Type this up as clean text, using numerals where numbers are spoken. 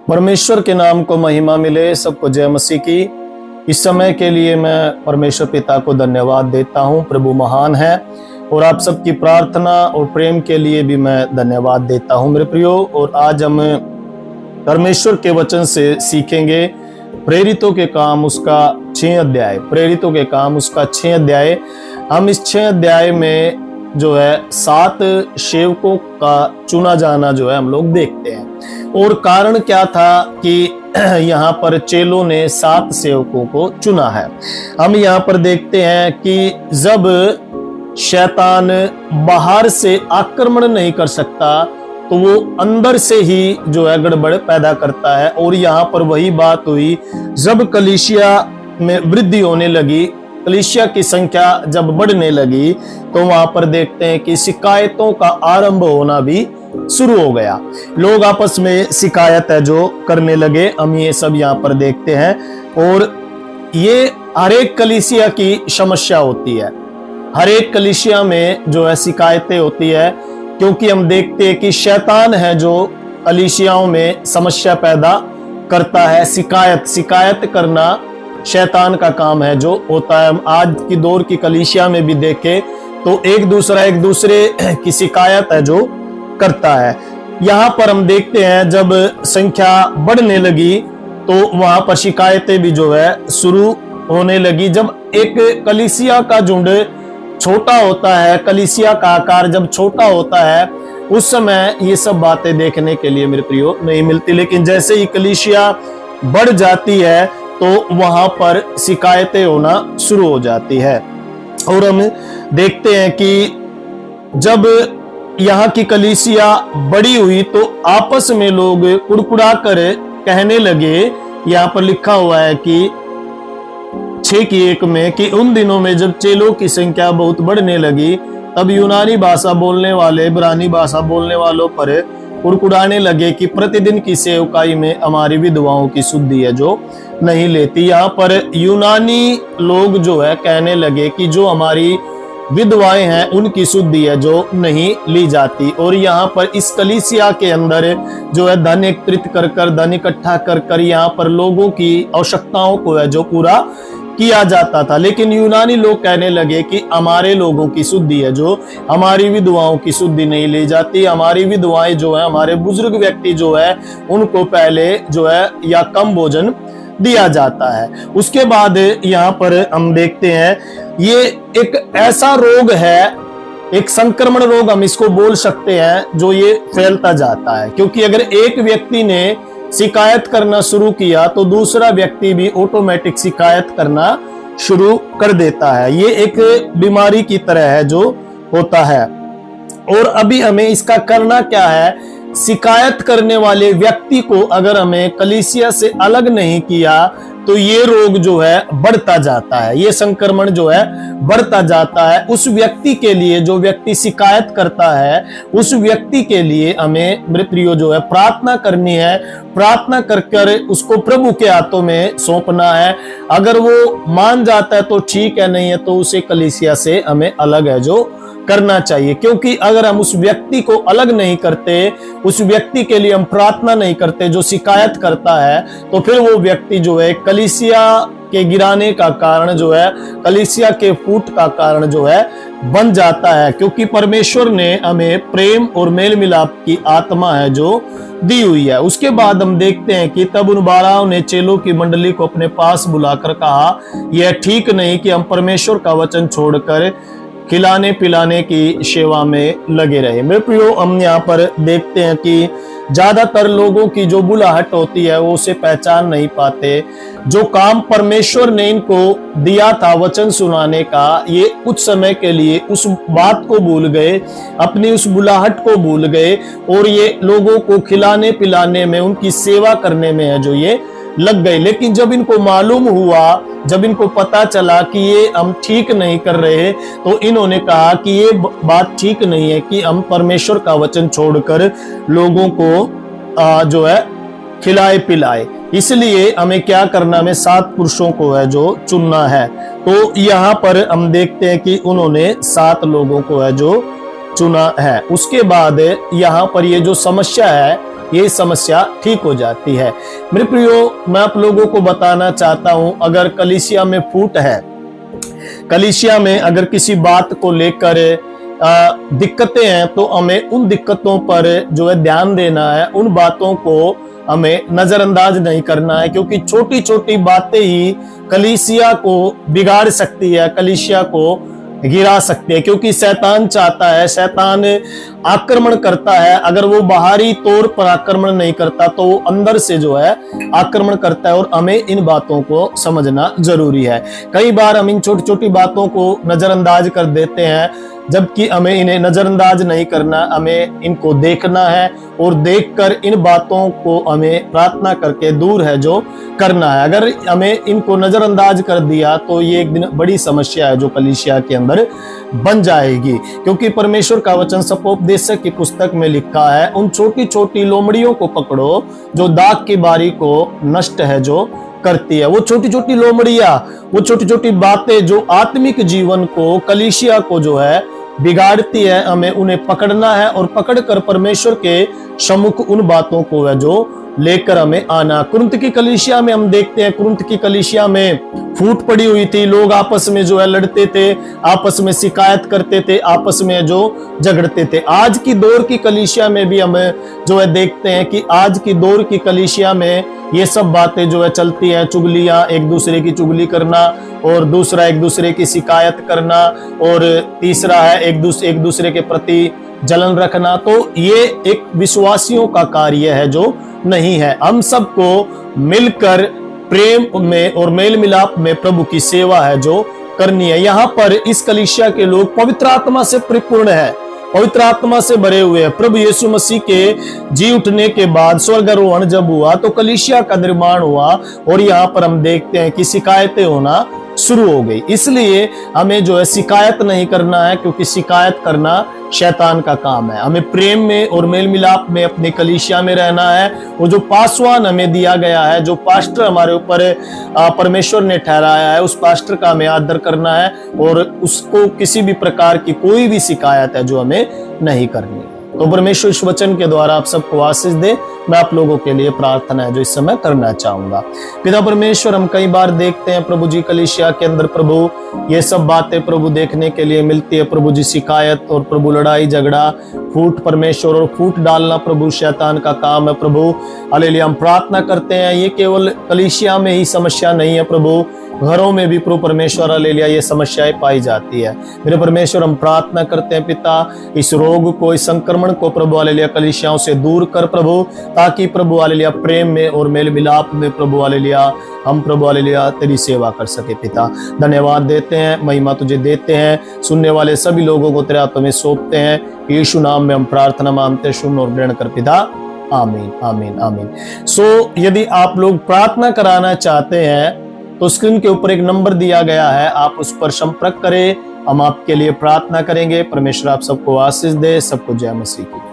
परमेश्वर के नाम को महिमा मिले। सबको जय मसीह की। इस समय के लिए मैं परमेश्वर पिता को धन्यवाद देता हूं। प्रभु महान है और आप सबकी प्रार्थना और प्रेम के लिए भी मैं धन्यवाद देता हूं मेरे प्रियो। और आज हम परमेश्वर के वचन से सीखेंगे प्रेरितों के काम उसका 6 अध्याय। प्रेरितों के काम उसका 6 अध्याय। हम इस 6 अध्याय में जो है 7 सेवकों का चुना जाना जो है हम लोग देखते हैं। और कारण क्या था कि यहाँ पर चेलों ने 7 सेवकों को चुना है। हम यहाँ पर देखते हैं कि जब शैतान बाहर से आक्रमण नहीं कर सकता तो वो अंदर से ही जो है गड़बड़ पैदा करता है। और यहाँ पर वही बात हुई जब कलीसिया में वृद्धि होने लगी, कलीसिया की संख्या जब बढ़ने लगी तो वहां पर देखते हैं कि शिकायतों का आरंभ होना भी शुरू हो गया। लोग आपस में शिकायत है जो करने लगे। हम ये सब यहाँ पर देखते हैं और ये हर एक कलीसिया की समस्या होती है। हर एक कलीसिया में जो है शिकायतें होती है, क्योंकि हम देखते हैं कि शैतान है जो कलीसियाओं में समस्या पैदा करता है। शिकायत करना शैतान का काम है जो होता है। हम आज की दौर की कलीसिया में भी देखें तो एक दूसरे की शिकायत है जो करता है। यहाँ पर हम देखते हैं जब संख्या बढ़ने लगी तो वहां पर शिकायतें भी जो है शुरू होने लगी। जब एक कलीसिया का झुंड छोटा होता है, कलीसिया का आकार जब छोटा होता है, उस समय ये सब बातें देखने के लिए मेरे प्रियो नहीं मिलती। लेकिन जैसे ही कलीसिया बढ़ जाती है तो वहां पर शिकायतें होना शुरू हो जाती है। और हम देखते हैं कि जब यहाँ की कलीसिया बड़ी हुई तो आपस में लोग कुड़कुड़ा कर कहने लगे। यहाँ पर लिखा हुआ है कि 6:1 में कि उन दिनों में जब चेलों की संख्या बहुत बढ़ने लगी तब यूनानी भाषा बोलने वाले इब्रानी भाषा बोलने वालों पर कुड़कुड़ाने लगे कि प्रतिदिन की सेवकाई में हमारी विधवाओं की शुद्धि है जो नहीं लेती। यहाँ पर यूनानी लोग जो है कहने लगे कि जो हमारी विधवाएं हैं उनकी शुद्धि है जो नहीं ली जाती। और यहाँ पर इस कलीसिया के अंदर जो है धन एकत्रित कर धन इकट्ठा कर यहाँ पर लोगों की आवश्यकताओं को है जो पूरा किया जाता था। लेकिन यूनानी लोग कहने लगे कि हमारे लोगों की शुद्धि है जो हमारी विधवाओं की शुद्धि नहीं ली जाती। हमारी विधवाएं जो है, हमारे बुजुर्ग व्यक्ति जो है, उनको पहले जो है या कम भोजन दिया जाता है। उसके बाद यहाँ पर हम देखते हैं ये एक ऐसा रोग है, एक संक्रमण रोग हम इसको बोल सकते हैं, जो ये फैलता जाता है। क्योंकि अगर एक व्यक्ति ने शिकायत करना शुरू किया तो दूसरा व्यक्ति भी ऑटोमेटिक शिकायत करना शुरू कर देता है। ये एक बीमारी की तरह है जो होता है। और अभी हमें इसका करना क्या है, शिकायत करने वाले व्यक्ति को अगर हमें कलीसिया से अलग नहीं किया तो ये रोग जो है बढ़ता जाता है, ये संक्रमण जो है बढ़ता जाता है। उस व्यक्ति के लिए, जो व्यक्ति शिकायत करता है, उस व्यक्ति के लिए हमें मेरे प्रियो जो है प्रार्थना करनी है। प्रार्थना कर उसको प्रभु के हाथों में सौंपना है। अगर वो मान जाता है तो ठीक है, नहीं है तो उसे कलीसिया से हमें अलग है जो करना चाहिए। क्योंकि अगर हम उस व्यक्ति को अलग नहीं करते, उस व्यक्ति के लिए हम प्रार्थना नहीं करते जो शिकायत करता है, तो फिर वो व्यक्ति जो है कलीसिया के गिराने का कारण जो है, कलीसिया के फूट का कारण जो है बन जाता है। क्योंकि परमेश्वर ने हमें प्रेम और मेल मिलाप की आत्मा है जो दी हुई है। उसके बाद हम देखते हैं कि तब उन 12 ने चेलों की मंडली को अपने पास बुलाकर कहा, यह ठीक नहीं कि हम परमेश्वर का वचन छोड़कर खिलाने पिलाने की सेवा में लगे रहे। मेरे प्रियो, हम यहाँ पर देखते हैं कि ज्यादातर लोगों की जो बुलाहट होती है वो उसे पहचान नहीं पाते। जो काम परमेश्वर ने इनको दिया था वचन सुनाने का, ये कुछ समय के लिए उस बात को भूल गए, अपनी उस बुलाहट को भूल गए और ये लोगों को खिलाने पिलाने में, उनकी सेवा करने में है जो ये लग गए। लेकिन जब इनको मालूम हुआ, जब इनको पता चला कि ये हम ठीक नहीं कर रहे, तो इन्होंने कहा कि ये बात ठीक नहीं है कि हम परमेश्वर का वचन छोड़कर लोगों को जो है खिलाए पिलाए। इसलिए हमें क्या करना, हमें 7 पुरुषों को है जो चुनना है। तो यहाँ पर हम देखते हैं कि उन्होंने 7 लोगों को है जो चुना है। उसके बाद यहाँ पर ये जो समस्या है ये समस्या ठीक हो जाती है। मेरे प्रियो, मैं आप लोगों को बताना चाहता हूं, अगर कलीसिया में फूट है, कलीसिया में अगर किसी बात को लेकर दिक्कतें हैं, तो हमें उन दिक्कतों पर जो है ध्यान देना है, उन बातों को हमें नजरअंदाज नहीं करना है, क्योंकि छोटी छोटी बातें ही कलीसिया को बिगाड़ सकती है, कलीसिया को गिरा सकती है। क्योंकि शैतान चाहता है, शैतान आक्रमण करता है, अगर वो बाहरी तौर पर आक्रमण नहीं करता तो वो अंदर से जो है आक्रमण करता है, और हमें इन बातों को समझना जरूरी है। कई बार हम इन छोटी छोटी बातों को नजरअंदाज कर देते हैं, जबकि हमें इन्हें नजरअंदाज नहीं करना, हमें इनको देखना है, और देखकर इन बातों को हमें प्रार्थना करके दूर है जो करना है। अगर हमें इनको नजरअंदाज कर दिया तो ये एक दिन बड़ी समस्या है जो कलीसिया के अंदर बन जाएगी। क्योंकि परमेश्वर का वचन सपोपदेशक की पुस्तक में लिखा है, उन छोटी छोटी लोमड़ियों को पकड़ो जो दाख की बारी को नष्ट है जो करती है। वो छोटी छोटी लोमड़ियां, वो छोटी छोटी बातें जो आत्मिक जीवन को, कलीसिया को जो है बिगाड़ती है, हमें उन्हें पकड़ना है, और पकड़कर परमेश्वर के सम्मुख उन बातों को है जो लेकर हमें आना। कुरिन्थ की कलीसिया में हम देखते हैं, कुरिन्थ की कलीसिया में फूट पड़ी हुई थी, लोग आपस में जो है लड़ते थे, आपस में शिकायत करते थे, आपस में जो झगड़ते थे। आज की दौर की कलीसिया में भी हम जो है देखते हैं कि आज की दौर की कलीसिया में ये सब बातें जो है चलती हैं, चुगलियां, एक दूसरे की चुगली करना, और दूसरा एक दूसरे की शिकायत करना, और तीसरा है एक दूसरे के प्रति जलन रखना। तो ये एक विश्वासियों का कार्य है जो नहीं है। हम सबको मिलकर प्रेम में और मेल मिलाप में प्रभु की सेवा है जो करनी है। यहाँ पर इस कलीसिया के लोग पवित्र आत्मा से परिपूर्ण है, पवित्र आत्मा से भरे हुए हैं। प्रभु यीशु मसीह के जी उठने के बाद स्वर्गारोहण जब हुआ तो कलीसिया का निर्माण हुआ, और यहाँ पर हम देखते हैं कि शिकायतें होना शुरू हो गई। इसलिए हमें जो है शिकायत नहीं करना है, क्योंकि शिकायत करना शैतान का काम है। हमें प्रेम में और मेल मिलाप में अपनी कलीसिया में रहना है। वो जो पासवान हमें दिया गया है, जो पास्टर हमारे ऊपर परमेश्वर ने ठहराया है, उस पास्टर का हमें आदर करना है, और उसको किसी भी प्रकार की कोई भी शिकायत है जो हमें नहीं करनी है। तो परमेश्वर इस वचन के द्वारा आप सबको आशीष दे। मैं आप लोगों के लिए प्रार्थना है जो इस समय करना चाहूंगा। पिता परमेश्वर, हम कई बार देखते हैं प्रभु जी कलीसिया के अंदर प्रभु ये सब बातें प्रभु देखने के लिए मिलती है, प्रभु जी शिकायत और प्रभु लड़ाई झगड़ा, फूट परमेश्वर और फूट डालना प्रभु शैतान का काम है प्रभु। हालेलुया। हम प्रार्थना करते हैं ये केवल कलीसिया में ही समस्या नहीं है प्रभु, घरों में भी प्रभु परमेश्वर हालेलुया ये समस्याएं पाई जाती है। मेरे परमेश्वर, हम प्रार्थना करते हैं पिता, इस रोग को, इस संक्रमण को प्रभु हालेलुया कलीसियाओं से दूर कर प्रभु, ताकि प्रभु हालेलुया प्रेम में और मेल मिलाप में प्रभु हालेलुया हम प्रभु हालेलुया तेरी सेवा कर सके। पिता धन्यवाद देते हैं, महिमा तुझे देते हैं, सुनने वाले सभी लोगों को तेरे हाथों में सौंपते हैं। यीशु नाम में हम प्रार्थना मांगते, सुन और ग्रहण कर पिता, आमीन आमीन आमीन। यदि आप लोग प्रार्थना कराना चाहते हैं तो स्क्रीन के ऊपर एक नंबर दिया गया है, आप उस पर संपर्क करें, हम आपके लिए प्रार्थना करेंगे। परमेश्वर आप सबको आशीष दे। सबको जय मसीह की।